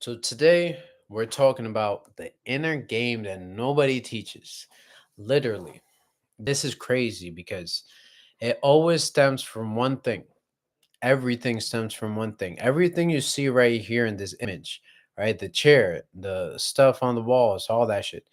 So today we're talking about the inner game that nobody teaches. Literally, this is crazy because it always stems from one thing. Everything stems from one thing. Everything you see right here in this image, right? The chair, the stuff on the walls, all that shit.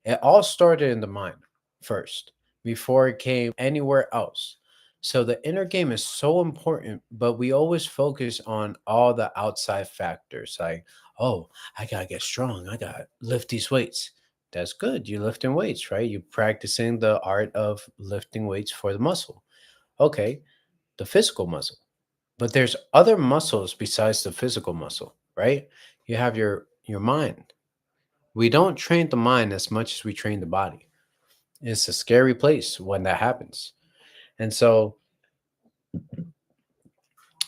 It all started in the mind first before it came anywhere else. So the inner game is so important, but we always focus on all the outside factors like, oh, I gotta get strong. I gotta lift these weights. That's good. You're lifting weights, right? You're practicing the art of lifting weights for the muscle. Okay, the physical muscle. But there's other muscles besides the physical muscle, right? You have your mind. We don't train the mind as much as we train the body. It's a scary place when that happens. And so,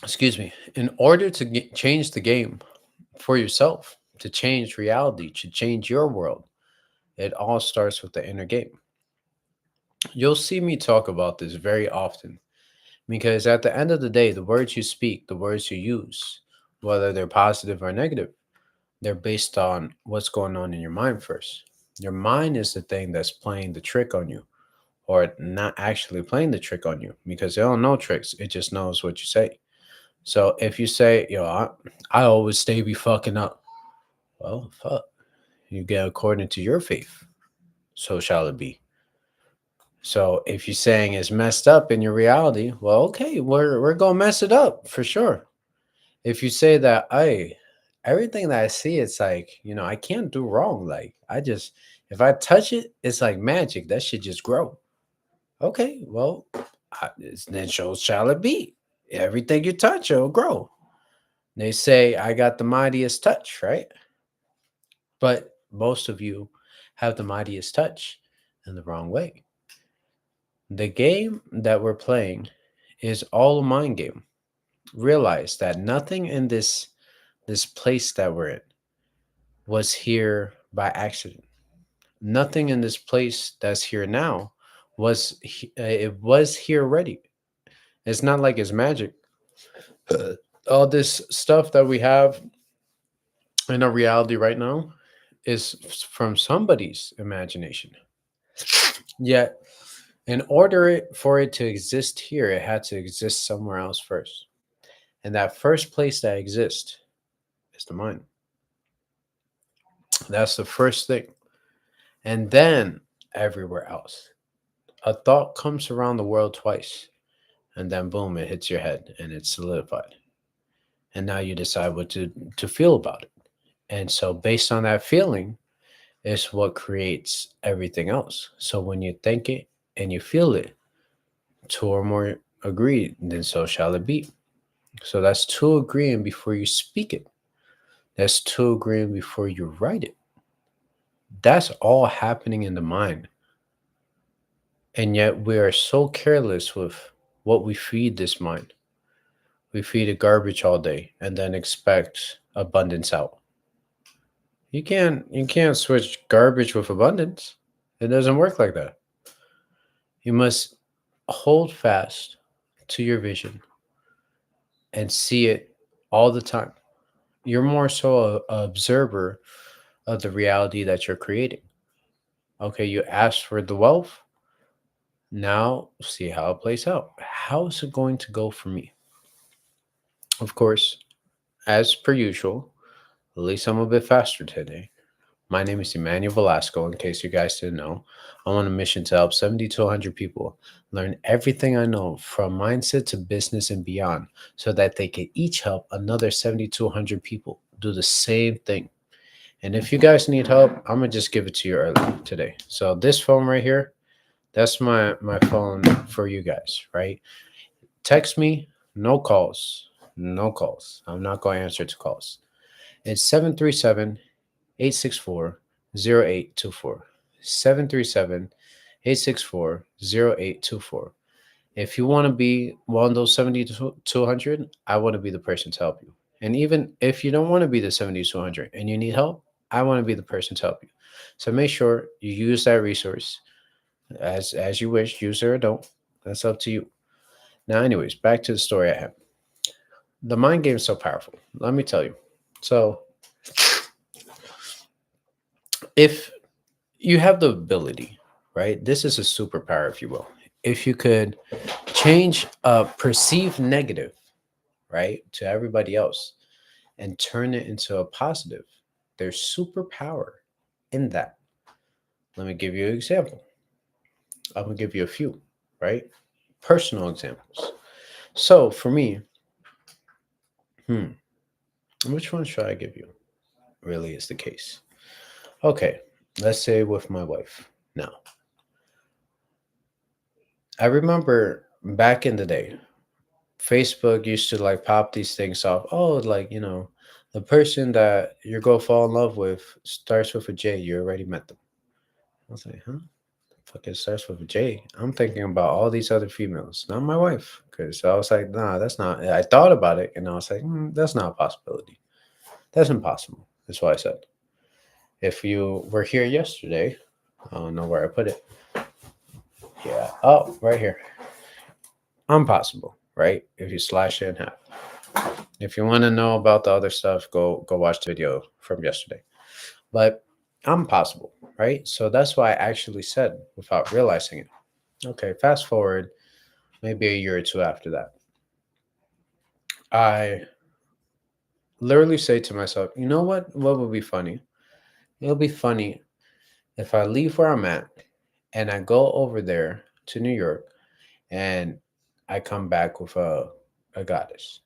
excuse me, in order to change the game for yourself, to change reality, to change your world, it all starts with the inner game. You'll see me talk about this very often because at the end of the day, the words you speak, the words you use, whether they're positive or negative, they're based on what's going on in your mind first. Your mind is the thing that's playing the trick on you or not actually playing the trick on you because they don't know tricks. It just knows what you say. So if you say, I always stay be fucking up. Well, fuck. You get according to your faith. So shall it be. So if you're saying it's messed up in your reality, well, okay, we're gonna mess it up for sure. If you say that, everything that I see, it's like, I can't do wrong. Like I just if I touch it, it's like magic. That should just grow. Okay, well, then so shall it be. Everything you touch, it'll grow. They say I got the mightiest touch, right? But most of you have the mightiest touch in the wrong way. The game that we're playing is all a mind game. Realize that nothing in this place that we're in was here by accident. Nothing in this place that's here now it was here already. It's not like it's magic. All this stuff that we have in our reality right now is from somebody's imagination. Yet, in order for it to exist here, it had to exist somewhere else first. And that first place that exists is the mind. That's the first thing. And then everywhere else. A thought comes around the world twice, and then boom, it hits your head and it's solidified. And now you decide what to feel about it. And so, based on that feeling, is what creates everything else. So, when you think it and you feel it, two or more agree, then so shall it be. So, that's two agreeing before you speak it, that's two agreeing before you write it. That's all happening in the mind. And yet, we are so careless with what we feed this mind. We feed it garbage all day and then expect abundance out. You can't switch garbage with abundance. It doesn't work like that. You must hold fast to your vision and see it all the time. You're more so a observer of the reality that you're creating. Okay, you asked for the wealth. Now see how it plays out. How is it going to go for me? Of course, as per usual, at least I'm a bit faster today. My name is Emmanuel Velasco, in case you guys didn't know. I'm on a mission to help 70 to 100 people learn everything I know from mindset to business and beyond so that they can each help another 70 to 100 people do the same thing. And if you guys need help, I'm going to just give it to you early today. So this phone right here, that's my phone for you guys, right? Text me, no calls. No calls. I'm not going to answer to calls. It's 737-864-0824. 737-864-0824. If you want to be one of those 70 to 200, I want to be the person to help you. And even if you don't want to be the 70 to 200 and you need help, I want to be the person to help you. So make sure you use that resource as you wish, use it or don't. That's up to you. Now, anyways, back to the story I have. The mind game is so powerful. Let me tell you. So If you have the ability, right? This is a superpower, if you will. If you could change a perceived negative, right, to everybody else and turn it into a positive, there's superpower in that. Let me give you an example. I'm gonna give you a few, right? Personal examples. So for me, hmm, which one should I give you? Really is the case. Okay, let's say with my wife. Now, I remember back in the day, Facebook used to like pop these things off. Oh, like, the person that you're going to fall in love with starts with a J. You already met them. I was like, huh? Fucking starts with a J. I'm thinking about all these other females, not my wife. Because I was like, nah, that's not. I thought about it and I was like, that's not a possibility. That's impossible. That's what I said. If you were here yesterday, I don't know where I put it. Yeah. Oh, right here. Impossible, right? If you slash it in half. If you want to know about the other stuff, go watch the video from yesterday. But I'm possible, right? So that's why I actually said without realizing it. Okay, fast forward maybe a year or two after that. I literally say to myself, you know what? What would be funny? It'll be funny if I leave where I'm at and I go over there to New York and I come back with a goddess.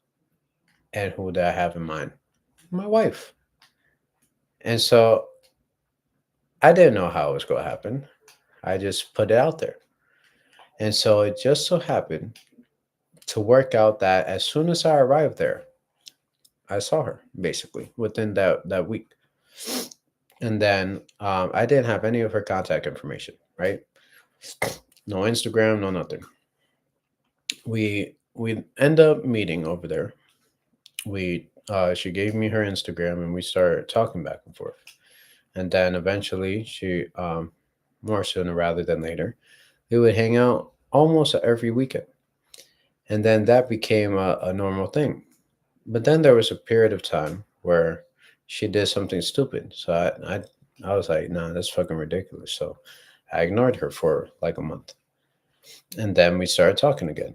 And who did I have in mind? My wife. And so I didn't know how it was going to happen. I just put it out there. And so it just so happened to work out that as soon as I arrived there, I saw her basically within that week. And then I didn't have any of her contact information, right? No Instagram, no nothing. We end up meeting over there. We She gave me her Instagram and we started talking back and forth. And then eventually she more sooner rather than later, we would hang out almost every weekend. And then that became a normal thing. But then there was a period of time where she did something stupid. So I was like, nah, that's fucking ridiculous. So I ignored her for like a month. And then we started talking again.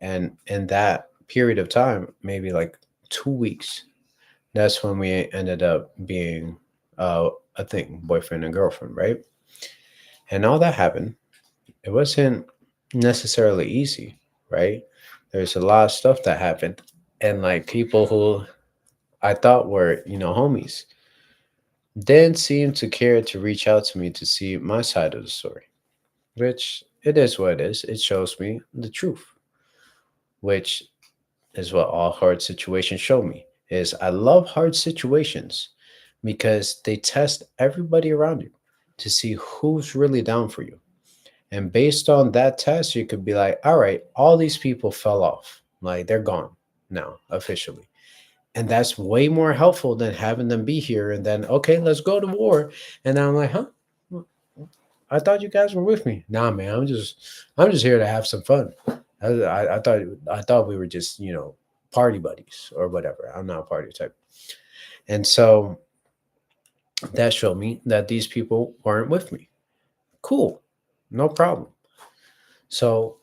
And in that period of time, maybe like 2 weeks, that's when we ended up being a thing, boyfriend and girlfriend, right? And all that happened. It wasn't necessarily easy, right? There's a lot of stuff that happened. And like people who I thought were, homies, didn't seem to care to reach out to me to see my side of the story, which it is what it is. It shows me the truth, which is what all hard situations show me. Is I love hard situations because they test everybody around you to see who's really down for you. And based on that test, you could be like, all right, all these people fell off. Like they're gone now, officially. And that's way more helpful than having them be here and then, okay, let's go to war. And then I'm like, huh? Well, I thought you guys were with me. Nah, man, I'm just here to have some fun. I thought we were just, party buddies or whatever. I'm not a party type. And so that showed me that these people weren't with me. Cool. No problem. So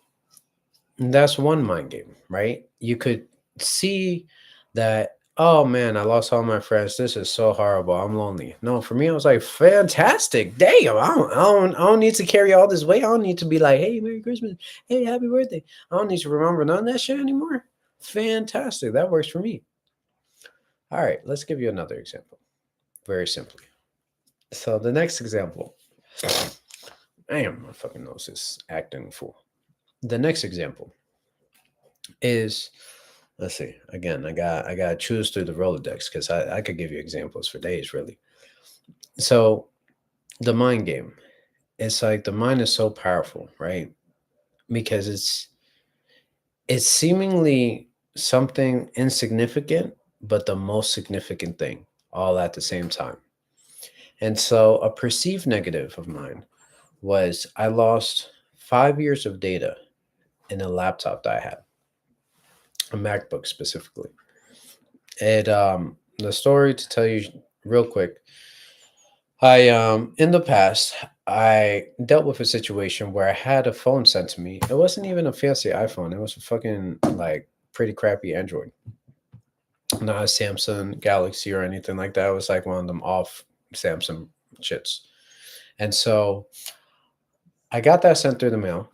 that's one mind game, right? You could see that, oh man, I lost all my friends. This is so horrible. I'm lonely. No, for me, I was like, fantastic. Damn, I don't need to carry all this weight. I don't need to be like, hey, Merry Christmas. Hey, happy birthday. I don't need to remember none of that shit anymore. Fantastic. That works for me. All right, let's give you another example. Very simply. So the next example, damn, my fucking nose is acting full. The next example is, let's see. Again, I gotta choose through the Rolodex because I could give you examples for days, really. So the mind game. It's like the mind is so powerful, right? Because it's seemingly something insignificant, but the most significant thing all at the same time. And so a perceived negative of mine was I lost 5 years of data in a laptop that I had, a MacBook specifically. The story to tell you real quick. I in the past I dealt with a situation where I had a phone sent to me. It wasn't even a fancy iPhone. It was a fucking like pretty crappy Android. Not a Samsung Galaxy or anything like that. It was like one of them off Samsung shits. And so I got that sent through the mail.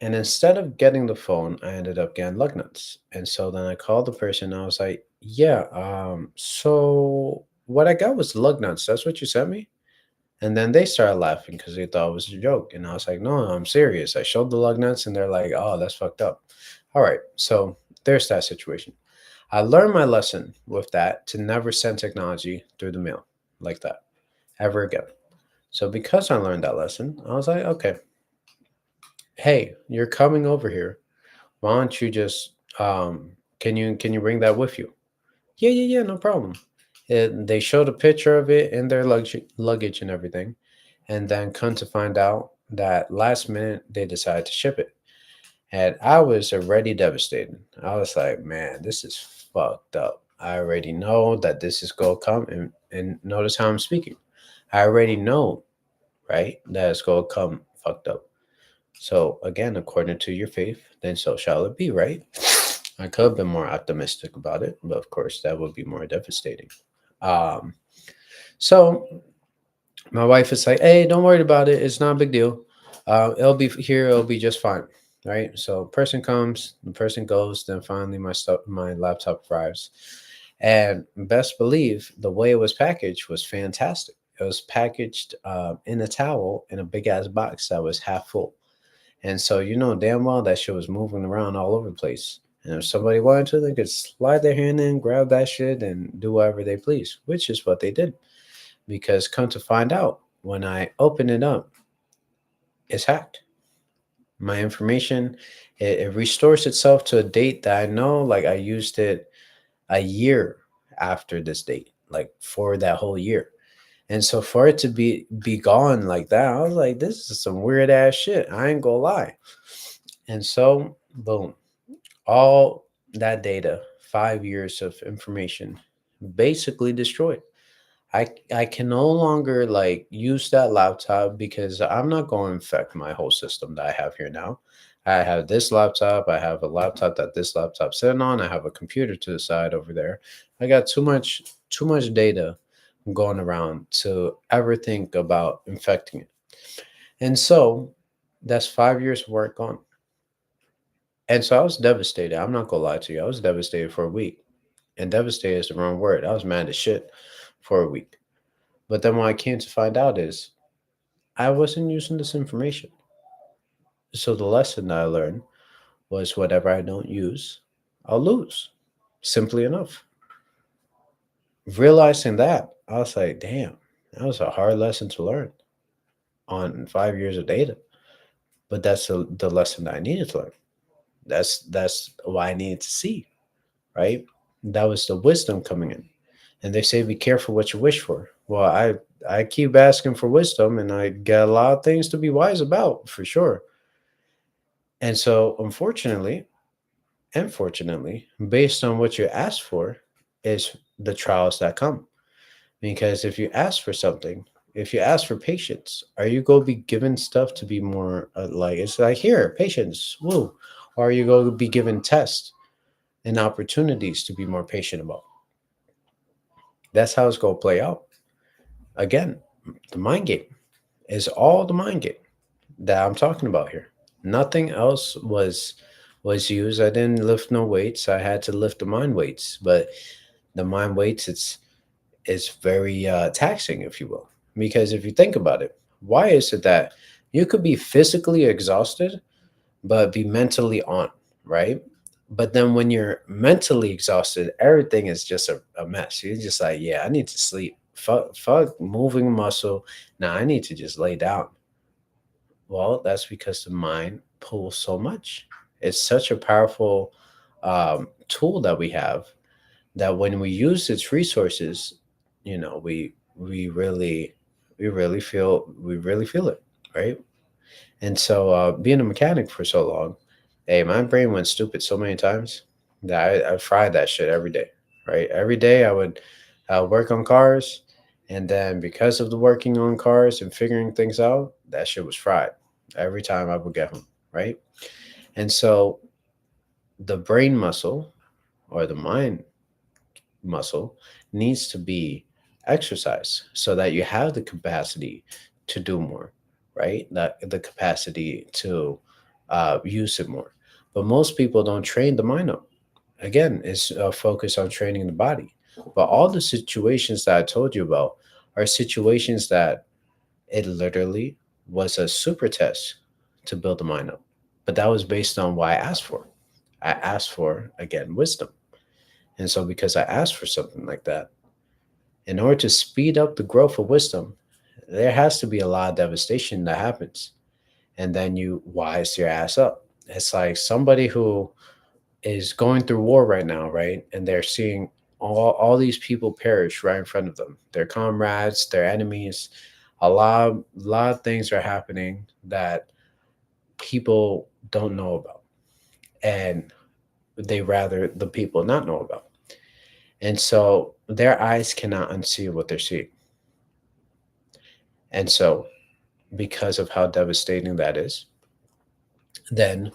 And instead of getting the phone, I ended up getting lug nuts. And so then I called the person. I was like, "Yeah, so what I got was lug nuts. That's what you sent me." And then they started laughing because they thought it was a joke. And I was like, "No, I'm serious." I showed the lug nuts, and they're like, "Oh, that's fucked up." All right, so there's that situation. I learned my lesson with that to never send technology through the mail like that ever again. So because I learned that lesson, I was like, okay, hey, you're coming over here. Why don't you just can you bring that with you? Yeah, yeah, yeah, no problem. They showed a picture of it in their luggage and everything, and then come to find out that last minute they decided to ship it. And I was already devastated. I was like, man, this is fucked up. I already know that this is gonna come, and notice how I'm speaking. I already know, right, that it's gonna come fucked up. So again, according to your faith, then so shall it be, right? I could have been more optimistic about it, but of course that would be more devastating. Um, so my wife is like, "Hey, don't worry about it. It's not a big deal. It'll be here. It'll be just fine." Right. So person comes, the person goes. Then finally, my laptop arrives, and best believe the way it was packaged was fantastic. It was packaged in a towel in a big ass box that was half full, and so you know damn well that shit was moving around all over the place. And if somebody wanted to, they could slide their hand in, grab that shit, and do whatever they please, which is what they did. Because come to find out, when I open it up, it's hacked. My information, it restores itself to a date that I know, like I used it a year after this date, like for that whole year. And so for it to be gone like that, I was like, this is some weird ass shit. I ain't gonna lie. And so boom, all that data, 5 years of information, basically destroyed. I can no longer like use that laptop because I'm not going to infect my whole system that I have here now. I have this laptop. I have a laptop that this laptop's sitting on. I have a computer to the side over there. I got too much data going around to ever think about infecting it. And so that's 5 years of work gone. And so I was devastated. I'm not gonna lie to you. I was devastated for a week. And devastated is the wrong word. I was mad as shit for a week. But then what I came to find out is I wasn't using this information. So the lesson that I learned was whatever I don't use, I'll lose. Simply enough. Realizing that, I was like, damn, that was a hard lesson to learn on 5 years of data. But that's the lesson that I needed to learn. That's what I needed to see, right? That was the wisdom coming in. And they say be careful what you wish for. Well, I keep asking for wisdom and I get a lot of things to be wise about for sure. And so unfortunately, based on what you ask for is the trials that come. Because if you ask for something, if you ask for patience, are you going to be given stuff to be more like, it's like, here, patience, woo. Or are you going to be given tests and opportunities to be more patient about? That's how it's going to play out. Again, the mind game is all the mind game that I'm talking about here. Nothing else was used. I didn't lift no weights. I had to lift the mind weights, but the mind weights it's very taxing, if you will, because if you think about it, why is it that you could be physically exhausted but be mentally on, right? But then when you're mentally exhausted, everything is just a mess. You're just like, yeah, I need to sleep. Fuck moving muscle. Now I need to just lay down. Well, that's because the mind pulls so much. It's such a powerful tool that we have that when we use its resources, we really feel it, right? And so being a mechanic for so long, hey, my brain went stupid so many times that I fried that shit every day, right? Every day I would work on cars, And then because of the working on cars and figuring things out, that shit was fried every time I would get home, right? And so the brain muscle or the mind muscle needs to be exercised so that you have the capacity to do more, right? That the capacity to use it more. But most people don't train the mind up. Again, it's a focus on training the body. But all the situations that I told you about are situations that it literally was a super test to build the mind up. But that was based on what I asked for. I asked for, again, wisdom. And so, because I asked for something like that, in order to speed up the growth of wisdom, there has to be a lot of devastation that happens. And then you wise your ass up. It's like somebody who is going through war right now, right? And they're seeing all these people perish right in front of them. Their comrades, their enemies. A lot of things are happening that people don't know about. And they rather the people not know about. And so their eyes cannot unsee what they're seeing. And so because of how devastating that is, then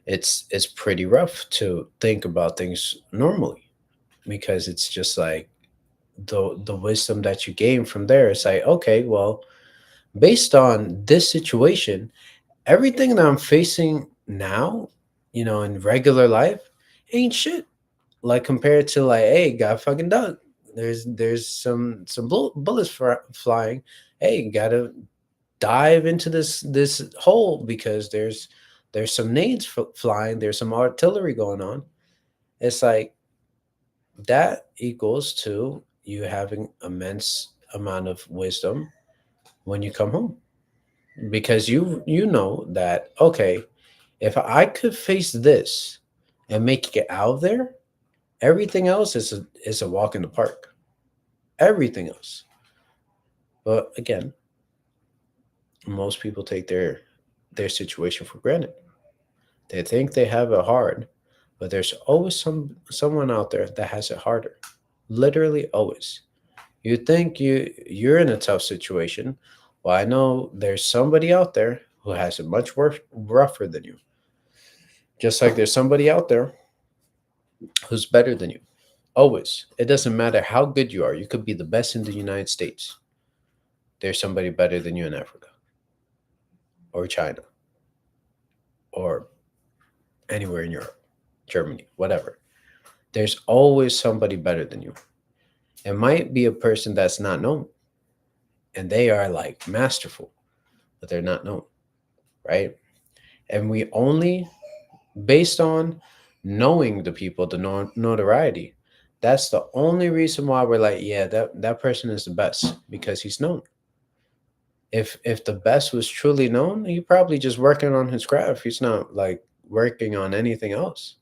it's pretty rough to think about things normally because it's just like the wisdom that you gain from there. It's like, okay, well, based on this situation, everything that I'm facing now, in regular life, ain't shit. Like compared to like, hey, got fucking done. There's some bullets flying. Hey, gotta dive into this hole because there's some nades flying. There's some artillery going on. It's like that equals to you having immense amount of wisdom when you come home because you know that okay, if I could face this and make it out of there, everything else is a walk in the park. Everything else. But again, most people take their situation for granted. They think they have it hard, but there's always someone out there that has it harder. Literally always. You think you're in a tough situation. Well, I know there's somebody out there who has it much rougher than you. Just like there's somebody out there who's better than you. Always. It doesn't matter how good you are. You could be the best in the United States. There's somebody better than you in Africa or China or anywhere in Europe, Germany, whatever. There's always somebody better than you. It might be a person that's not known and they are like masterful, but they're not known, right? And we only, based on knowing the people, the notoriety, that's the only reason why we're like, yeah, that person is the best because he's known. If the best was truly known, he probably just working on his craft. He's not like working on anything else,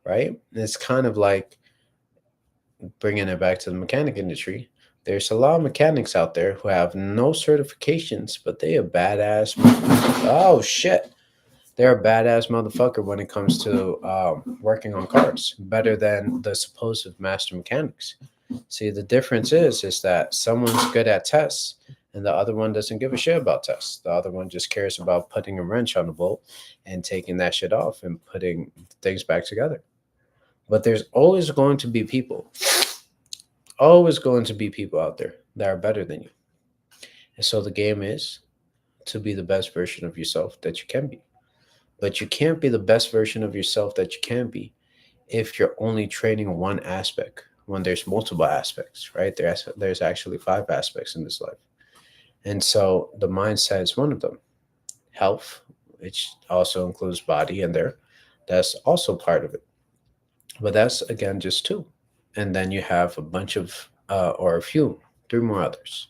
right? And it's kind of like bringing it back to the mechanic industry. There's a lot of mechanics out there who have no certifications, but they are badass. Oh shit, they're a badass motherfucker when it comes to working on cars, better than the supposed master mechanics. See, the difference is that someone's good at tests and the other one doesn't give a shit about tests. The other one just cares about putting a wrench on the bolt and taking that shit off and putting things back together. But there's always going to be people out there that are better than you. And so the game is to be the best version of yourself that you can be. But you can't be the best version of yourself that you can be if you're only training one aspect when there's multiple aspects, right? There's actually five aspects in this life. And so the mindset is one of them. Health, which also includes body in there, that's also part of it. But that's again just two. And then you have a bunch of, or a few, three more others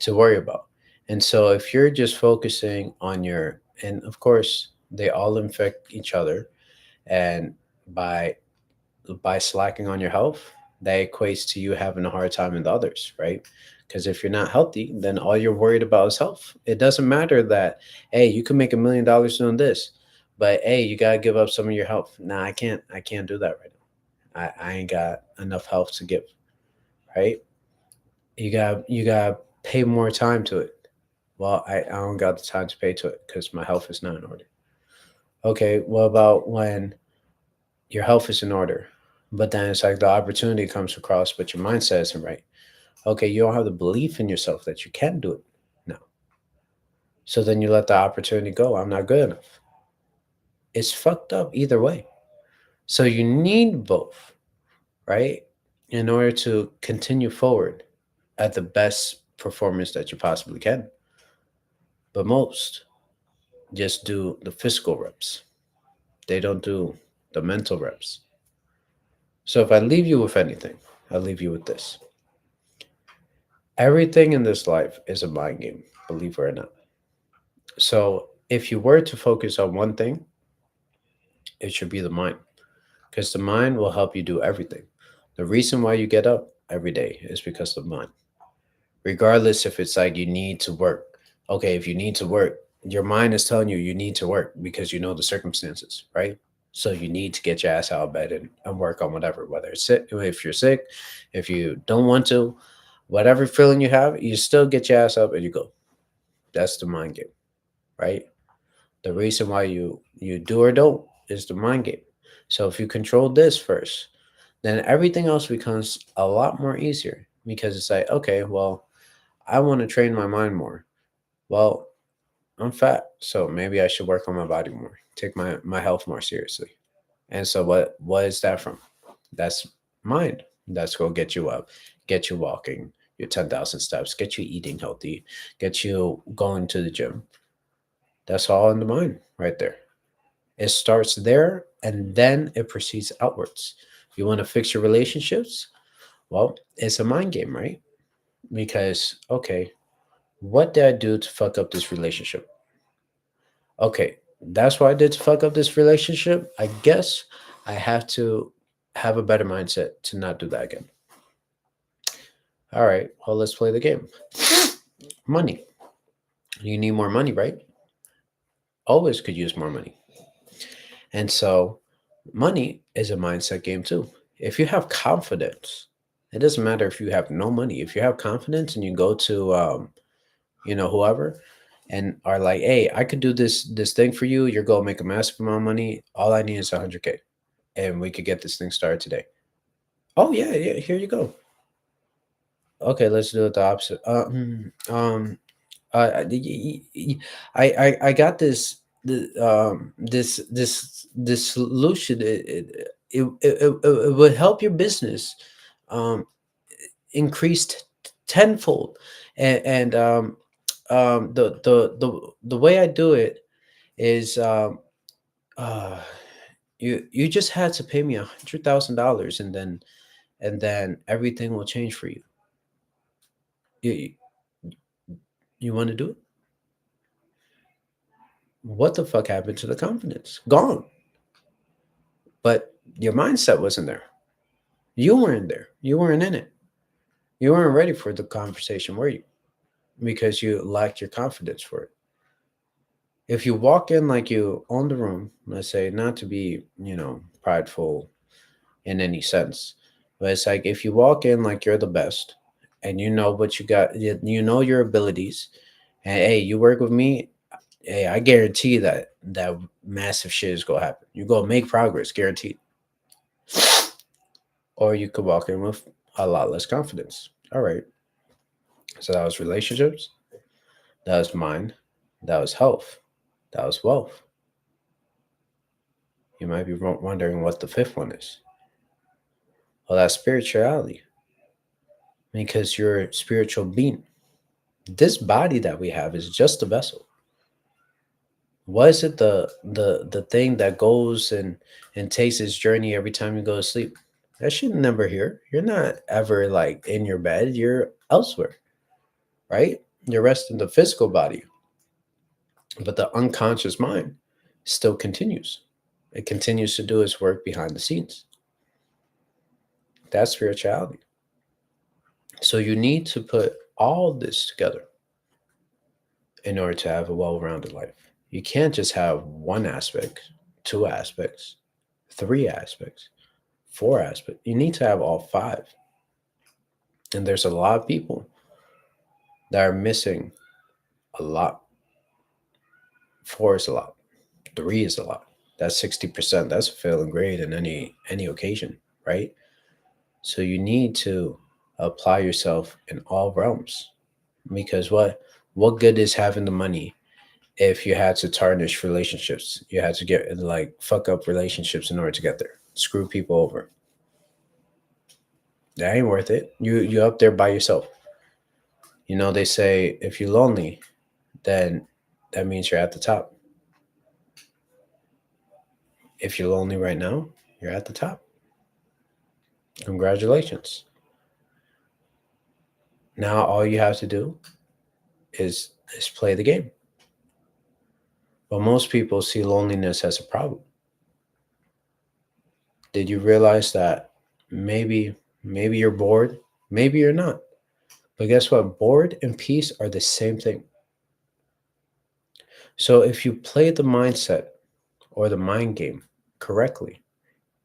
to worry about. And so if you're just focusing on and of course, they all infect each other. And by slacking on your health, that equates to you having a hard time with others, right? Because if you're not healthy, then all you're worried about is health. It doesn't matter that, hey, you can make $1 million doing this, but hey, you gotta give up some of your health. Nah, I can't do that right now. I ain't got enough health to give, right? You got pay more time to it. Well, I don't got the time to pay to it because my health is not in order. Okay, what about when your health is in order, but then it's like the opportunity comes across, but your mindset isn't right? Okay, you don't have the belief in yourself that you can do it. No. So then you let the opportunity go. I'm not good enough. It's fucked up either way. So you need both, right? In order to continue forward at the best performance that you possibly can. But most just do the physical reps, they don't do the mental reps. So if I leave you with anything, I leave you with this: everything in this life is a mind game, believe it or not. So if you were to focus on one thing, it should be the mind, because the mind will help you do everything. The reason why you get up every day is because of the mind. Regardless if it's like you need to work. Okay, if you need to work, your mind is telling you you need to work because you know the circumstances, right? So you need to get your ass out of bed and work on whatever, whether it's sick, if you're sick, if you don't want to, whatever feeling you have, you still get your ass up and you go. That's the mind game, right? The reason why you do or don't is the mind game. So if you control this first, then everything else becomes a lot more easier, because it's like, okay, well, I want to train my mind more. Well, I'm fat, so maybe I should work on my body more, take my health more seriously. And so what is that from? That's mind. That's go get you up, get you walking your 10,000 steps, get you eating healthy, get you going to the gym. That's all in the mind right there. It starts there and then it proceeds outwards. You want to fix your relationships? Well, it's a mind game, right? Because, okay, what did I do to fuck up this relationship? Okay, that's what I did to fuck up this relationship. I guess I have to have a better mindset to not do that again. All right, well, let's play the game. Money. You need more money, right? Always could use more money. And so, money is a mindset game too. If you have confidence, it doesn't matter if you have no money. If you have confidence and you go to, whoever, and are like, "Hey, I could do this thing for you. You're gonna make a massive amount of money. All I need is 100K, and we could get this thing started today." Oh yeah, yeah. Here you go. Okay, let's do it the opposite. I got this solution. It would help your business um increased tenfold, and the way I do it is uh you just had to pay me $100,000, and then everything will change for you. You, you want to do it? What the fuck happened to the confidence? Gone. But your mindset wasn't there. You weren't there. You weren't in it. You weren't ready for the conversation, were you? Because you lacked your confidence for it. If you walk in like you own the room, let's say, not to be, prideful in any sense, but it's like if you walk in like you're the best and you know what you got, you know your abilities, and hey, you work with me, hey, I guarantee that massive shit is gonna happen. You're gonna make progress, guaranteed. Or you could walk in with a lot less confidence. All right. So that was relationships, that was mind, that was health, that was wealth. You might be wondering what the fifth one is. Well, that's spirituality, because you're a spiritual being. This body that we have is just a vessel. Why is it the thing that goes and takes its journey every time you go to sleep? That shit never here. You're not ever like in your bed. You're elsewhere, right? You're resting the physical body, but the unconscious mind still continues. It continues to do its work behind the scenes. That's spirituality. So you need to put all this together in order to have a well-rounded life. You can't just have one aspect, two aspects, three aspects, four aspects. You need to have all five. And there's a lot of people that are missing a lot. Four is a lot. Three is a lot. That's 60%. That's a failing grade in any occasion, right? So you need to apply yourself in all realms. Because what good is having the money if you had to tarnish relationships? You had to get like fuck up relationships in order to get there. Screw people over. That ain't worth it. You up there by yourself. You know, they say if you're lonely, then that means you're at the top. If you're lonely right now, you're at the top. Congratulations. Now all you have to do is play the game. But most people see loneliness as a problem. Did you realize that maybe you're bored, maybe you're not. But guess what? Bored and peace are the same thing. So if you play the mindset or the mind game correctly,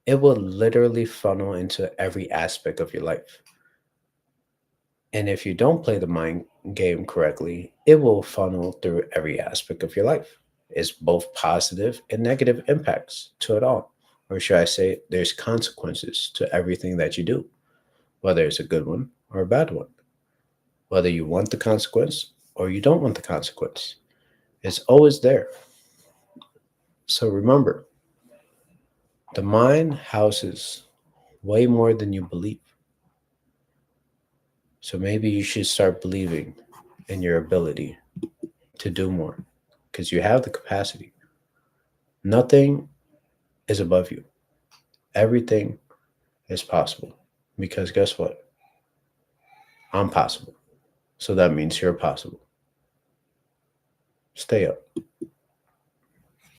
it will literally funnel into every aspect of your life. And if you don't play the mind game correctly, it will funnel through every aspect of your life. It's both positive and negative impacts to it all. Or should I say, there's consequences to everything that you do, whether it's a good one or a bad one, whether you want the consequence or you don't want the consequence. It's always there. So remember, the mind houses way more than you believe. So maybe you should start believing in your ability to do more because you have the capacity. Nothing is above you, everything is possible. Because guess what? I'm possible. So that means you're possible. Stay up.